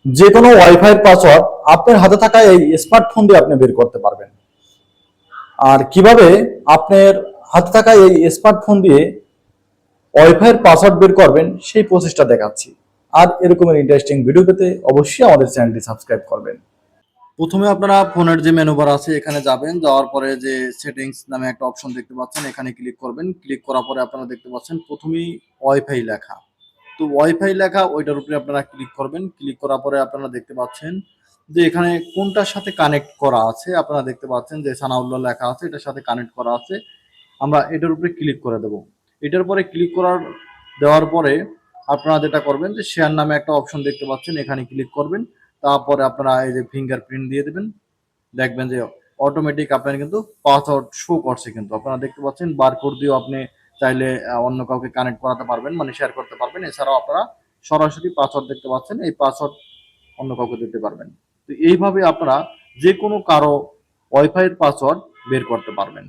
যে কোনো wifi password আপনার হাতে থাকা এই স্মার্টফোন দিয়ে আপনি বের করতে পারবেন। আর কিভাবে আপনার হাতে থাকা এই স্মার্টফোন দিয়ে ওয়াইফাই পাসওয়ার্ড বের করবেন সেই প্রসেসটা দেখাচ্ছি। আর এরকমের ইন্টারেস্টিং ভিডিও পেতে অবশ্যই আমাদের চ্যানেলটি সাবস্ক্রাইব করবেন। প্রথমে আপনারা ফোনের যে মেনু বার আছে এখানে যাবেন, যাওয়ার পরে যে সেটিংস নামে একটা অপশন দেখতে পাচ্ছেন এখানে ক্লিক করবেন। ক্লিক করার পরে আপনারা দেখতে পাচ্ছেন প্রথমেই ওয়াইফাই লেখা। তো ওয়াইফাই লেখা ওইটার উপরে আপনারা ক্লিক করবেন। ক্লিক করার পরে আপনারা দেখতে পাচ্ছেন যে এখানে কোনটার সাথে কানেক্ট করা আছে। আপনারা দেখতে পাচ্ছেন যে সানাউল্লাহ লেখা আছে, এটার সাথে কানেক্ট করা আছে। আমরা এটার উপরে ক্লিক করে দেব। এটার পরে ক্লিক দেওয়ার পরে আপনারা যেটা করবেন যে শেয়ার নামে একটা অপশন দেখতে পাচ্ছেন, এখানে ক্লিক করবেন। তারপরে আপনারা এই যে ফিঙ্গারপ্রিন্ট দিয়ে দেবেন। দেখবেন যে অটোমেটিক আপনার কিন্তু পাসওয়ার্ড শো করছে, কিন্তু আপনারা দেখতে পাচ্ছেন বারকোড দিয়েও আপনি চাইলে অন্য কাউকে কানেক্ট করাতে পারবেন, মানে শেয়ার করতে পারবেন। এছাড়াও আপনারা সরাসরি পাসওয়ার্ড দেখতে পাচ্ছেন, এই পাসওয়ার্ড অন্য কাউকে দিতে পারবেন। তো এইভাবে আপনারা যে কোনো কারো ওয়াইফাই এর পাসওয়ার্ড বের করতে পারবেন।